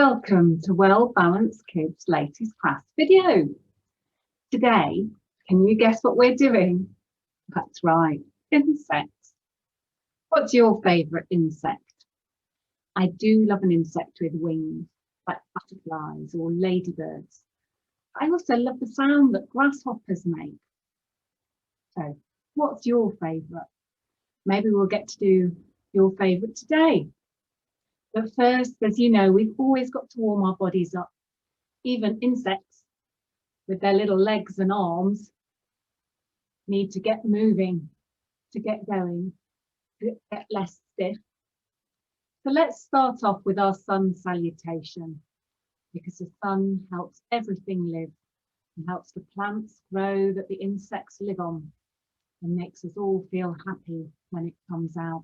Welcome to Well Balanced Kids' latest craft video. Today, can you guess what we're doing? That's right, insects. What's your favourite insect? I do love an insect with wings, like butterflies or ladybirds. I also love the sound that grasshoppers make. So, what's your favourite? Maybe we'll get to do your favourite today. But first, as you know, we've always got to warm our bodies up. Even insects with their little legs and arms need to get moving, to get going, to get less stiff. So let's start off with our sun salutation, because the sun helps everything live and helps the plants grow that the insects live on and makes us all feel happy when it comes out.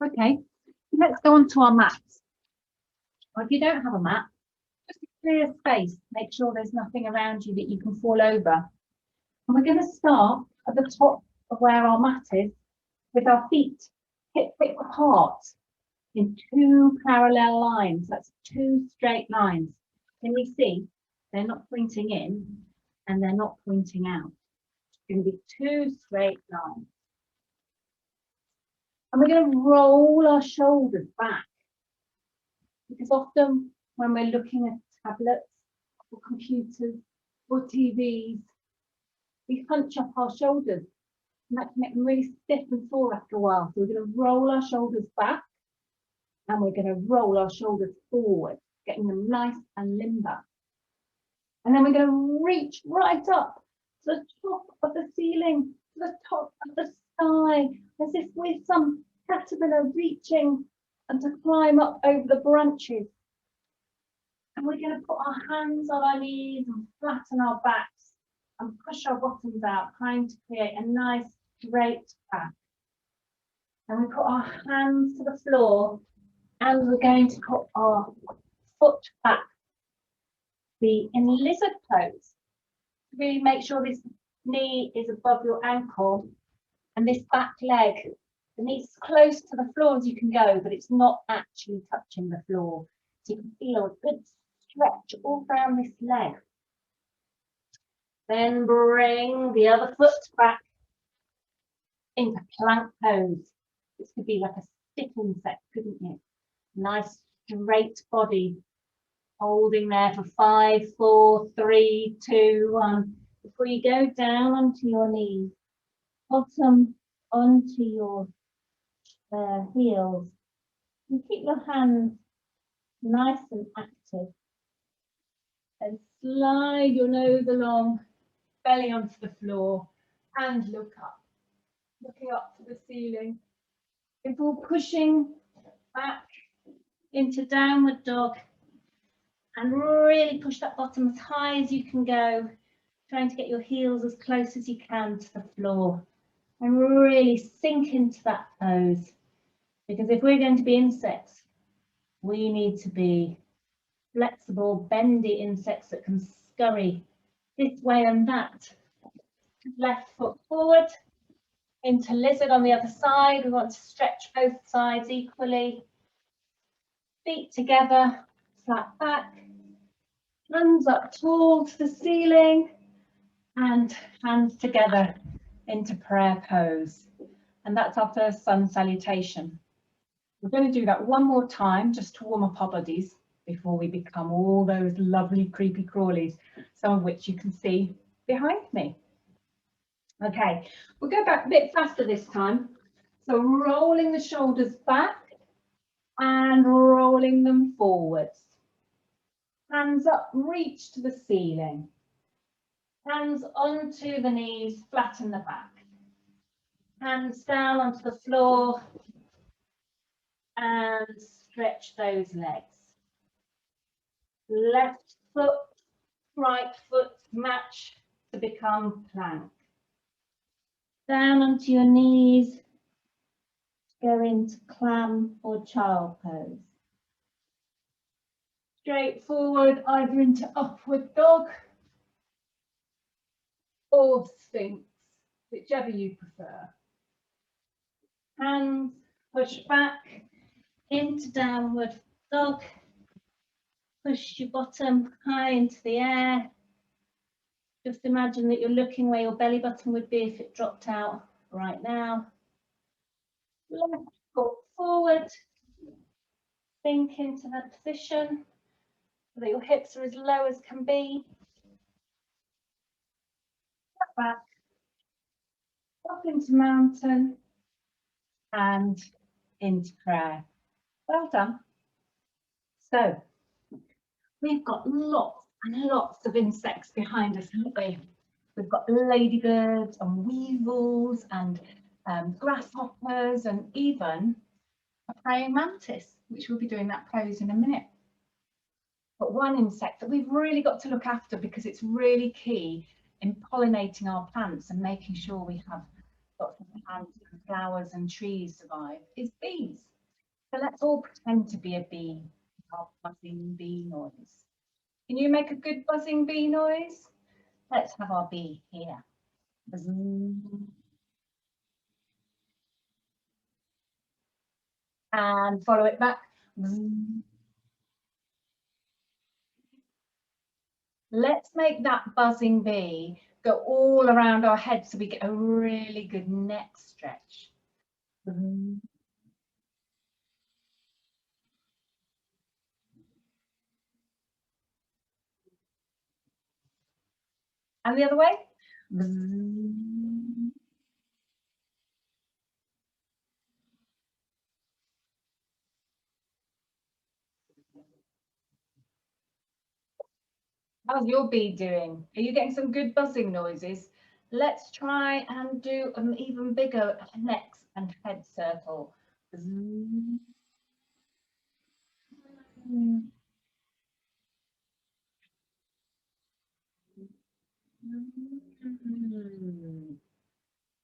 Okay. Let's go on to our mats. Or if you don't have a mat, just a clear space. Make sure there's nothing around you that you can fall over. And we're going to start at the top of where our mat is with our feet hip-width apart in two parallel lines. That's two straight lines. Can you see? They're not pointing in and they're not pointing out. It's going to be two straight lines. And we're going to roll our shoulders back, because often when we're looking at tablets or computers or TVs, we hunch up our shoulders and that can make them really stiff and sore after a while. So we're going to roll our shoulders back and we're going to roll our shoulders forward, getting them nice and limber. And then we're going to reach right up to the top of the ceiling, to the top of the sky, as if with some caterpillar reaching and to climb up over the branches. And we're going to put our hands on our knees and flatten our backs and push our bottoms out, trying to create a nice straight back. And we put our hands to the floor and we're going to put our foot back, be in lizard pose. Really make sure this knee is above your ankle and this back leg, the knee's as close to the floor as you can go, but it's not actually touching the floor. So you can feel a good stretch all around this leg. Then bring the other foot back into plank pose. This could be like a stick insect, couldn't it? Nice straight body. Holding there for 5, 4, 3, 2, 1. Before you go down onto your knees, bottom onto your heels. And keep your hands nice and active. And slide your nose along, belly onto the floor, and look up. Looking up to the ceiling. Before pushing back into downward dog. And really push that bottom as high as you can go, trying to get your heels as close as you can to the floor. And really sink into that pose. Because if we're going to be insects, we need to be flexible, bendy insects that can scurry this way and that. Left foot forward, into lizard on the other side. We want to stretch both sides equally. Feet together, flat back. Hands up tall to the ceiling and hands together into prayer pose. And that's our first sun salutation. We're going to do that one more time just to warm up our bodies before we become all those lovely creepy crawlies, some of which you can see behind me. Okay, we'll go back a bit faster this time. So rolling the shoulders back and rolling them forwards. Hands up, reach to the ceiling. Hands onto the knees, flatten the back. Hands down onto the floor and stretch those legs. Left foot, right foot match to become plank. Down onto your knees, go into clam or child pose. Straight forward, either into upward dog or sphinx, whichever you prefer. Hands push back into downward dog Push your bottom high into the air. Just imagine that you're looking where your belly button would be if it dropped out right now. Left foot forward. Sink into that position so that your hips are as low as can be. Back. Up into mountain and into prayer. Well done. So we've got lots and lots of insects behind us, haven't we? We've got ladybirds and weevils and grasshoppers and even a praying mantis, which we'll be doing that pose in a minute. But one insect that we've really got to look after because it's really key in pollinating our plants and making sure we have lots of plants and flowers and trees survive is bees. So let's all pretend to be a bee. Our buzzing bee noise. Can you make a good buzzing bee noise? Let's have our bee here. And follow it back. Let's make that buzzing bee go all around our head so we get a really good neck stretch. And the other way. How's your bee doing? Are you getting some good buzzing noises? Let's try and do an even bigger neck and head circle.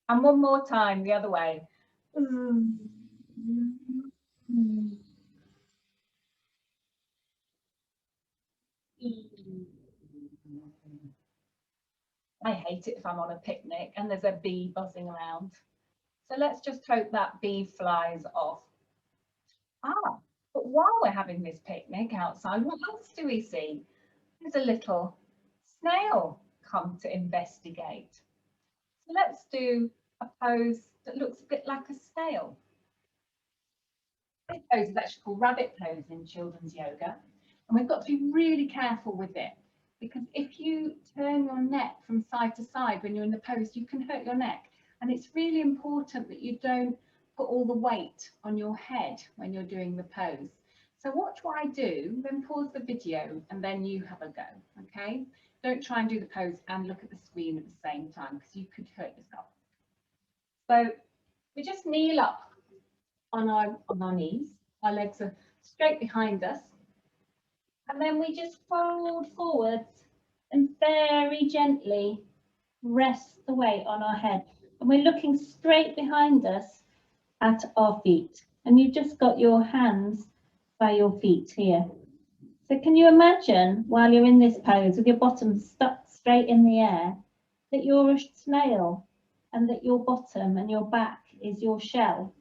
And one more time, the other way. I hate it if I'm on a picnic and there's a bee buzzing around. So let's just hope that bee flies off. Ah, but while we're having this picnic outside, what else do we see? There's a little snail come to investigate. So let's do a pose that looks a bit like a snail. This pose is actually called rabbit pose in children's yoga. And we've got to be really careful with it because if you turn your neck from side to side when you're in the pose, you can hurt your neck. And it's really important that you don't put all the weight on your head when you're doing the pose. So watch what I do, then pause the video and then you have a go, okay? Don't try and do the pose and look at the screen at the same time because you could hurt yourself. So we just kneel up on our knees. Our legs are straight behind us. And then we just fold forwards and very gently rest the weight on our head. And we're looking straight behind us at our feet. And you've just got your hands by your feet here. So can you imagine while you're in this pose with your bottom stuck straight in the air that you're a snail and that your bottom and your back is your shell?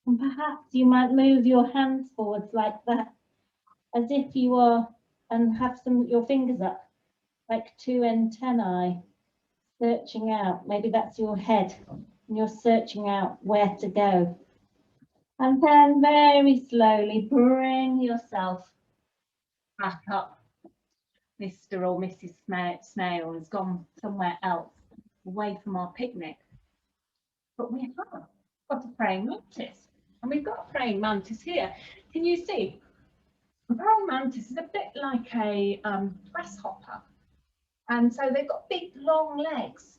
And perhaps you might move your hands forwards like that, as if you are, and have your fingers up like two antennae, searching out. Maybe that's your head, and you're searching out where to go. And then very slowly bring yourself back up. Mr. or Mrs. Snail has gone somewhere else, away from our picnic. But we have got a praying mantis. And we've got a praying mantis here. Can you see? A praying mantis is a bit like a grasshopper. And so they've got big, long legs.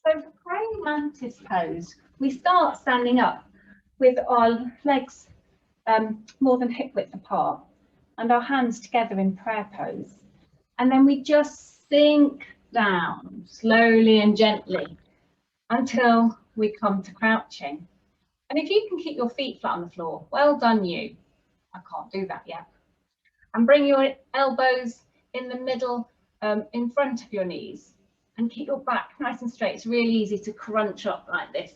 So for praying mantis pose, we start standing up with our legs more than hip width apart and our hands together in prayer pose. And then we just sink down slowly and gently until we come to crouching. And if you can keep your feet flat on the floor, well done you. I can't do that yet. And bring your elbows in the middle, in front of your knees, and keep your back nice and straight. It's really easy to crunch up like this.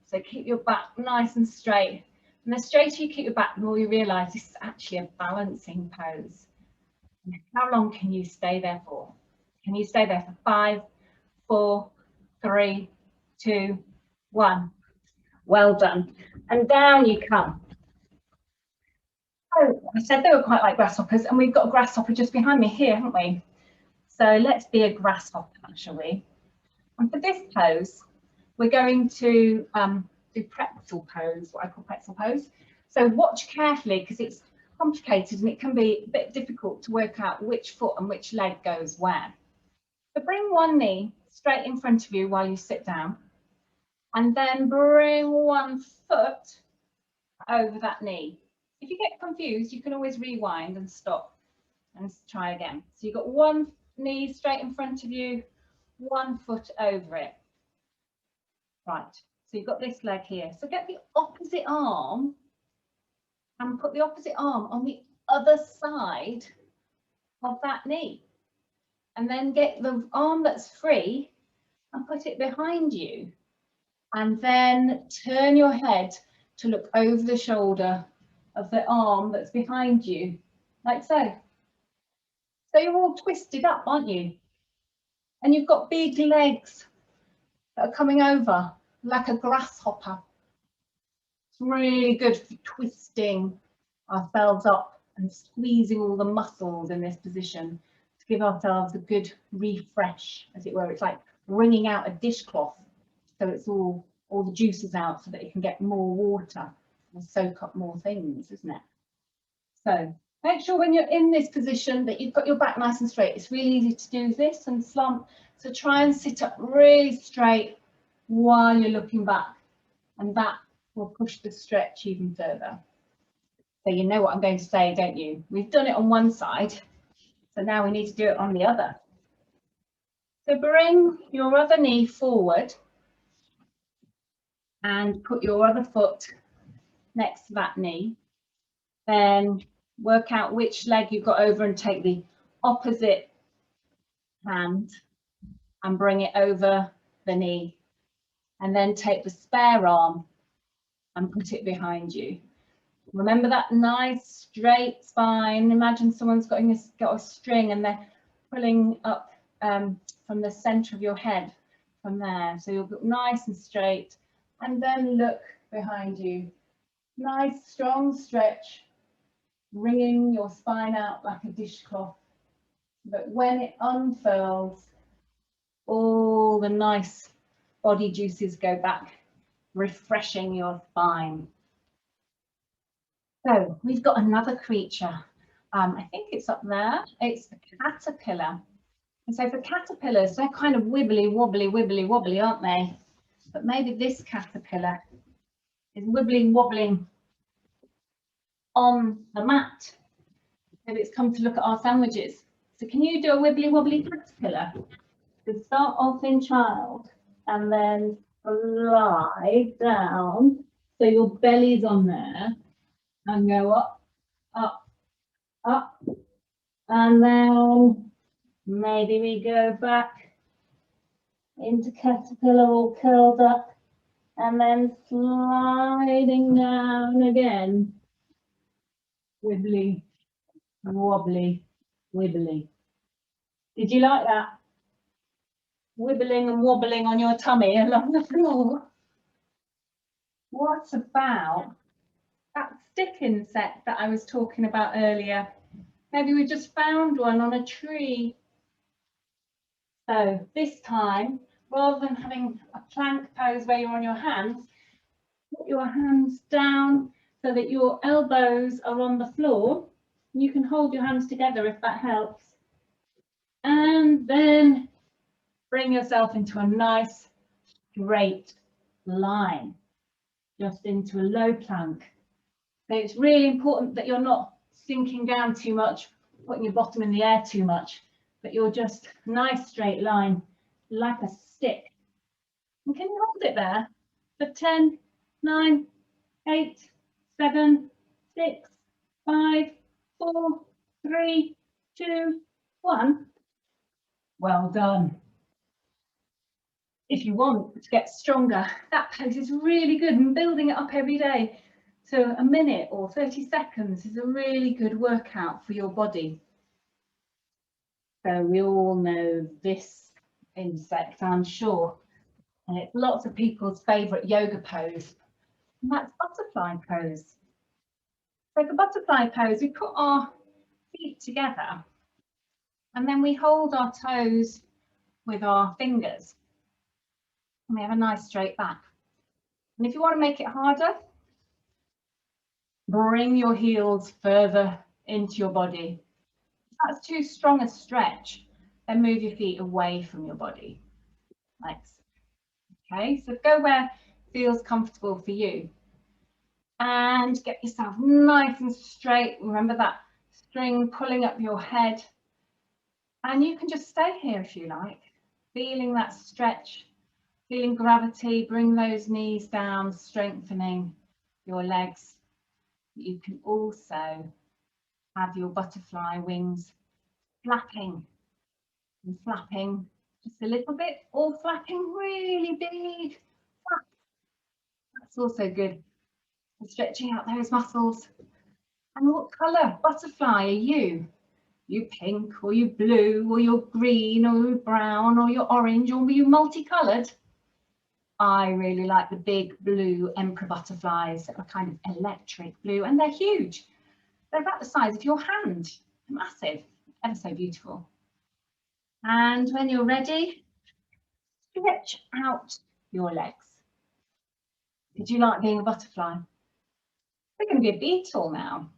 So keep your back nice and straight. And the straighter you keep your back, the more you realise this is actually a balancing pose. How long can you stay there for? Can you stay there for 5, 4, 3, 2, 1? Well done. And down you come. Oh, I said they were quite like grasshoppers, and we've got a grasshopper just behind me here, haven't we? So let's be a grasshopper, shall we? And for this pose, we're going to do pretzel pose, what I call pretzel pose. So watch carefully, because it's complicated and it can be a bit difficult to work out which foot and which leg goes where. So bring one knee straight in front of you while you sit down, and then bring one foot over that knee. If you get confused, you can always rewind and stop and try again. So you've got one knee straight in front of you, one foot over it. Right, so you've got this leg here. So get the opposite arm and put the opposite arm on the other side of that knee. And then get the arm that's free and put it behind you. And then turn your head to look over the shoulder of the arm that's behind you, like so. So you're all twisted up, aren't you? And you've got big legs that are coming over like a grasshopper. It's really good for twisting ourselves up and squeezing all the muscles in this position to give ourselves a good refresh, as it were. It's like wringing out a dishcloth, so it's all the juices out so that it can get more water and soak up more things, isn't it? So make sure when you're in this position that you've got your back nice and straight. It's really easy to do this and slump. So try and sit up really straight while you're looking back, and that will push the stretch even further. So you know what I'm going to say, don't you? We've done it on one side, so now we need to do it on the other. So bring your other knee forward and put your other foot next to that knee. Then work out which leg you've got over and take the opposite hand and bring it over the knee. And then take the spare arm and put it behind you. Remember that nice straight spine. Imagine someone's got a string and they're pulling up from the center of your head from there. So you'll look nice and straight, and then look behind you. Nice strong stretch, wringing your spine out like a dishcloth. But when it unfurls, all the nice body juices go back, refreshing your spine. So we've got another creature. I think it's up there. It's the caterpillar. And so for caterpillars, they're kind of wibbly, wobbly, aren't they? But maybe this caterpillar is wibbling, wobbling on the mat. Maybe it's come to look at our sandwiches. So can you do a wibbly, wobbly caterpillar? So start off in child and then slide down. So your belly's on there, and go up, up, up, and then maybe we go back into caterpillar all curled up, and then sliding down again. Wibbly, wobbly, wibbly. Did you like that? Wibbling and wobbling on your tummy along the floor. What about that stick insect that I was talking about earlier? Maybe we just found one on a tree. So this time, rather than having a plank pose where you're on your hands, put your hands down so that your elbows are on the floor. You can hold your hands together if that helps. And then bring yourself into a nice straight line, just into a low plank. So it's really important that you're not sinking down too much, putting your bottom in the air too much, but you're just a nice straight line, like a stick. And can you hold it there for 10, 9, 8, 7, 6, 5, 4, 3, 2, 1. Well done. If you want to get stronger, that pose is really good, and building it up every day to a minute or 30 seconds is a really good workout for your body. So we all know this insect, I'm sure, and it's lots of people's favourite yoga pose, and that's butterfly pose. So for butterfly pose, we put our feet together and then we hold our toes with our fingers and we have a nice straight back. And if you want to make it harder, bring your heels further into your body. If that's too strong a stretch, then move your feet away from your body. Like so. Okay, so go where feels comfortable for you. And get yourself nice and straight. Remember that string pulling up your head. And you can just stay here if you like, feeling that stretch, feeling gravity. Bring those knees down, strengthening your legs. You can also have your butterfly wings flapping and flapping just a little bit, or flapping really big. That's also good for stretching out those muscles. And what colour butterfly are you? You pink, or you blue, or you're green, or you're brown, or you're orange, or are you multicoloured? I really like the big blue emperor butterflies that are kind of electric blue, and they're huge. They're about the size of your hand. They're massive, ever so beautiful. And when you're ready, stretch out your legs. Did you like being a butterfly? We're going to be a beetle now.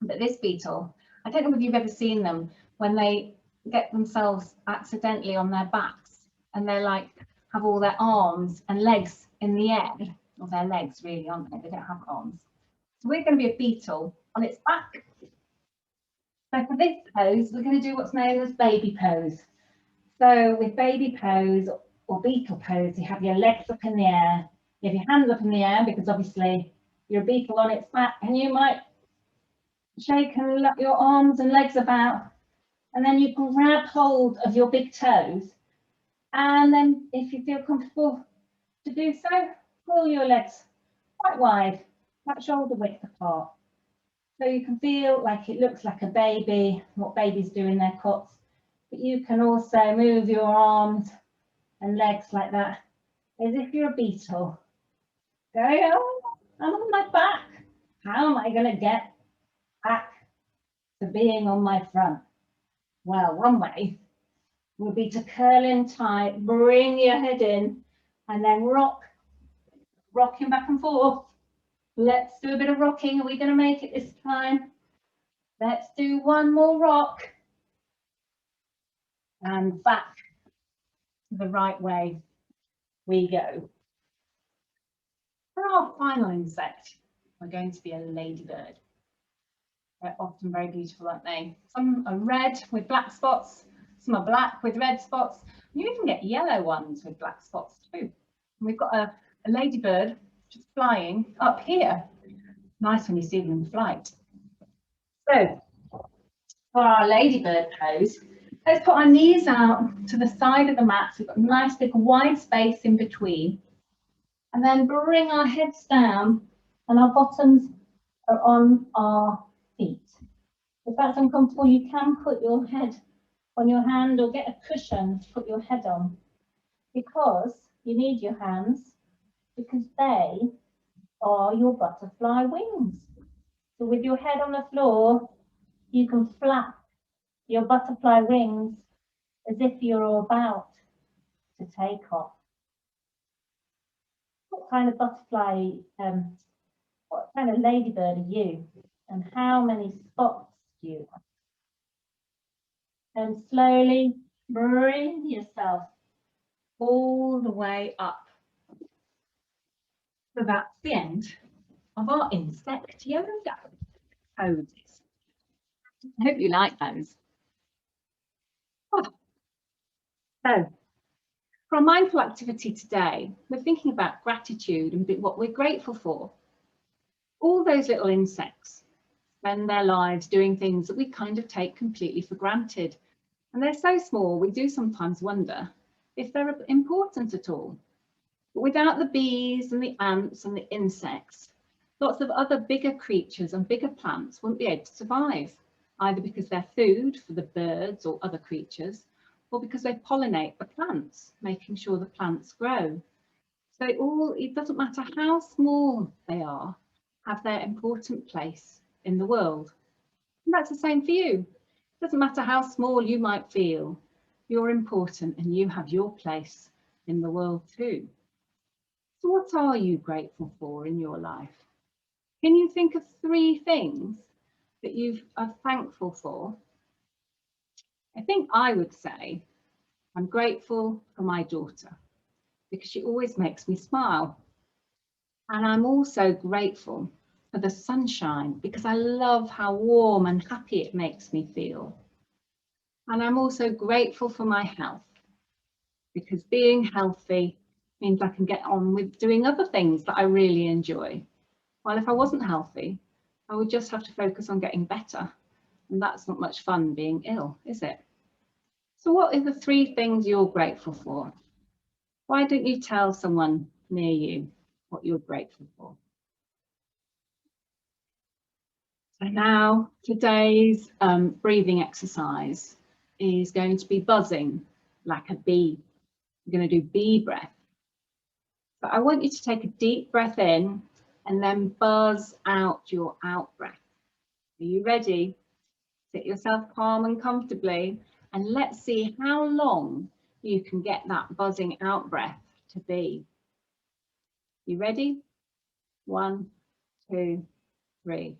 But this beetle, I don't know if you've ever seen them when they get themselves accidentally on their backs and they're like, have all their arms and legs in the air, or their legs really, aren't they? They don't have arms. So we're going to be a beetle on its back. So for this pose, we're going to do what's known as baby pose. So with baby pose or beetle pose, you have your legs up in the air, you have your hands up in the air because obviously you're a beetle on its back, and you might shake and let your arms and legs about, and then you grab hold of your big toes, and then if you feel comfortable to do so, pull your legs quite wide, about shoulder width apart. So you can feel like it looks like a baby, what babies do in their cots, but you can also move your arms and legs like that, as if you're a beetle. Going, oh, I'm on my back. How am I going to get back to being on my front? Well, one way would be to curl in tight, bring your head in, and then rocking back and forth. Let's do a bit of rocking. Are we going to make it this time? Let's do one more rock. And back to the right way we go. For our final insect, we're going to be a ladybird. They're often very beautiful, aren't they? Some are red with black spots, some are black with red spots. You even get yellow ones with black spots too. And we've got a ladybird just flying up here. Nice when you see them in flight. So for our ladybird pose, let's put our knees out to the side of the mat. So we've got a nice big wide space in between. And then bring our heads down and our bottoms are on our feet. If that's uncomfortable, you can put your head on your hand or get a cushion to put your head on, because you need your hands, because they are your butterfly wings. So with your head on the floor, you can flap your butterfly wings as if you're about to take off. What kind of butterfly, what kind of ladybird are you? And how many spots do you have? And slowly bring yourself all the way up. So that's the end of our insect yoga poses. I hope you like those. Oh. So for our mindful activity today, we're thinking about gratitude and what we're grateful for. All those little insects spend their lives doing things that we kind of take completely for granted. And they're so small, we do sometimes wonder if they're important at all. But without the bees and the ants and the insects, lots of other bigger creatures and bigger plants wouldn't be able to survive. either because they're food for the birds or other creatures, or because they pollinate the plants, making sure the plants grow. So it doesn't matter how small they are, have their important place in the world. And that's the same for you. It doesn't matter how small you might feel, you're important and you have your place in the world too. So what are you grateful for in your life? Can you think of 3 things that you are thankful for? I think I would say I'm grateful for my daughter because she always makes me smile. And I'm also grateful for the sunshine because I love how warm and happy it makes me feel. And I'm also grateful for my health because being healthy means I can get on with doing other things that I really enjoy. While if I wasn't healthy, I would just have to focus on getting better. And that's not much fun being ill, is it? So what are the 3 things you're grateful for? Why don't you tell someone near you what you're grateful for? So now today's breathing exercise is going to be buzzing like a bee. We're going to do bee breath. But I want you to take a deep breath in and then buzz out your out breath. Are you ready? Sit yourself calm and comfortably, and let's see how long you can get that buzzing out breath to be. You ready? 1, 2, 3.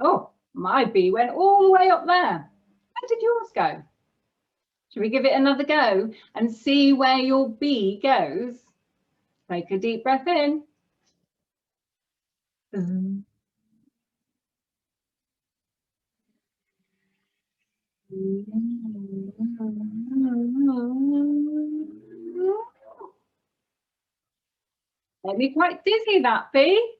Oh, my bee went all the way up there. Where did yours go? Should we give it another go and see where your bee goes? Take a deep breath in. Made me quite dizzy, that bee.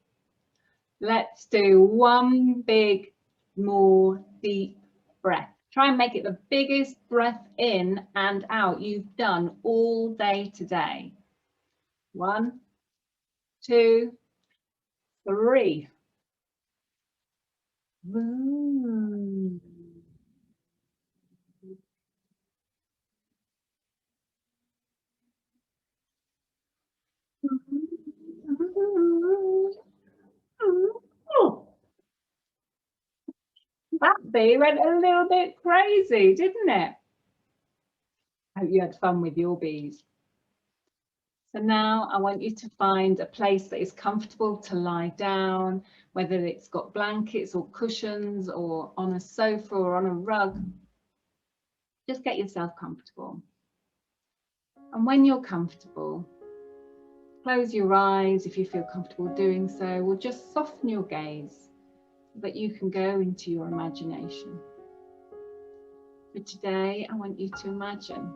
Let's do one big, more deep breath. Try and make it the biggest breath in and out you've done all day today. 1, 2, 3. That bee went a little bit crazy, didn't it? I hope you had fun with your bees. So now I want you to find a place that is comfortable to lie down, whether it's got blankets or cushions or on a sofa or on a rug. Just get yourself comfortable. And when you're comfortable, close your eyes if you feel comfortable doing so, or just soften your gaze so that you can go into your imagination. For today, I want you to imagine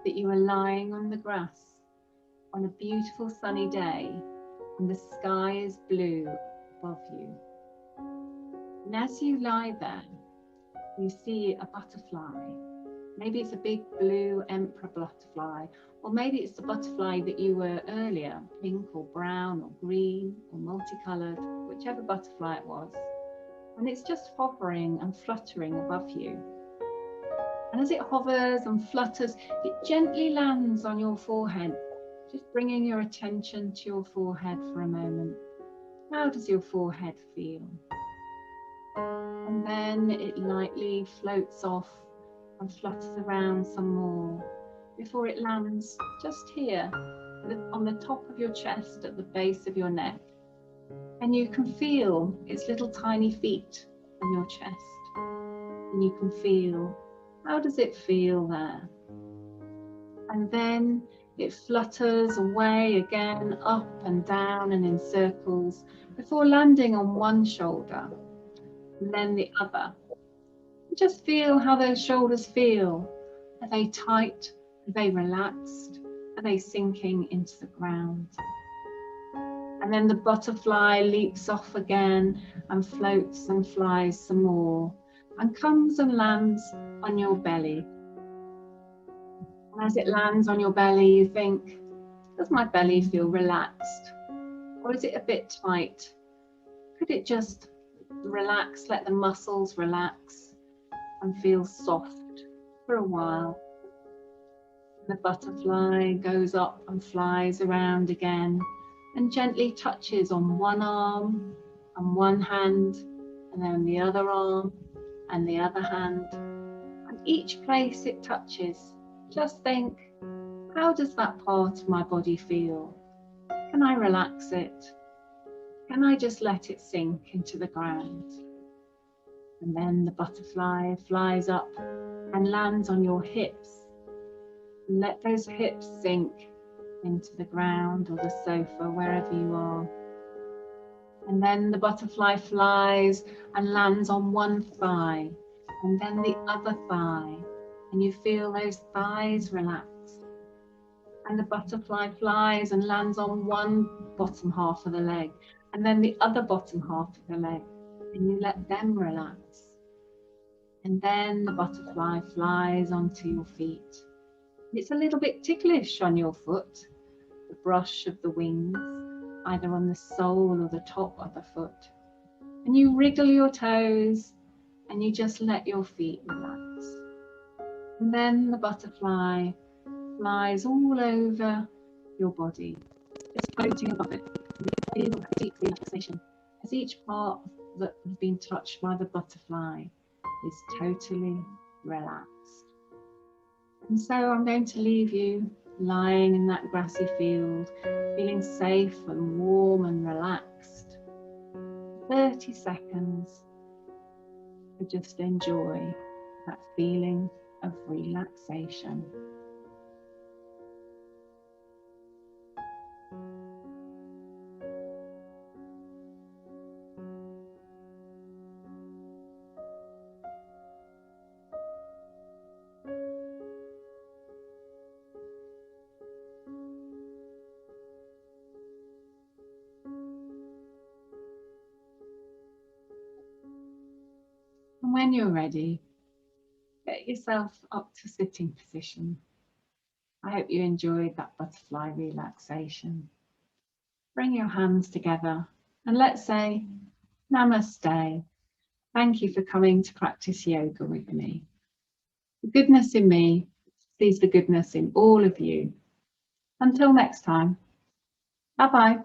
that you are lying on the grass on a beautiful sunny day and the sky is blue above you. And as you lie there, you see a butterfly. Maybe it's a big blue emperor butterfly, or maybe it's the butterfly that you were earlier, pink or brown or green or multicolored, whichever butterfly it was. And it's just hovering and fluttering above you. And as it hovers and flutters, it gently lands on your forehead, just bringing your attention to your forehead for a moment. How does your forehead feel? And then it lightly floats off and flutters around some more before it lands just here on the top of your chest at the base of your neck. And you can feel its little tiny feet on your chest. And you can feel, how does it feel there? And then it flutters away again, up and down and in circles, before landing on one shoulder and then the other. Just feel how those shoulders feel. Are they tight? Are they relaxed? Are they sinking into the ground? And then the butterfly leaps off again and floats and flies some more and comes and lands on your belly. And as it lands on your belly, you think, does my belly feel relaxed? Or is it a bit tight? Could it just relax, let the muscles relax and feel soft for a while? The butterfly goes up and flies around again and gently touches on one arm and one hand, and then the other arm and the other hand. And each place it touches, just think, how does that part of my body feel? Can I relax it? Can I just let it sink into the ground? And then the butterfly flies up and lands on your hips. Let those hips sink into the ground or the sofa, wherever you are. And then the butterfly flies and lands on one thigh, and then the other thigh, and you feel those thighs relax. And the butterfly flies and lands on one bottom half of the leg, and then the other bottom half of the leg, and you let them relax. And then the butterfly flies onto your feet. It's a little bit ticklish on your foot, the brush of the wings, either on the sole or the top of the foot. And you wriggle your toes and you just let your feet relax. And then the butterfly flies all over your body, just floating above it. You feel a deep relaxation as each part that has been touched by the butterfly is totally relaxed. And so I'm going to leave you lying in that grassy field, feeling safe and warm and relaxed. 30 seconds to just enjoy that feeling of relaxation. And when you're ready, get yourself up to sitting position. I hope you enjoyed that butterfly relaxation. Bring your hands together and let's say Namaste. Thank you for coming to practice yoga with me. The goodness in me sees the goodness in all of you. Until next time, bye-bye.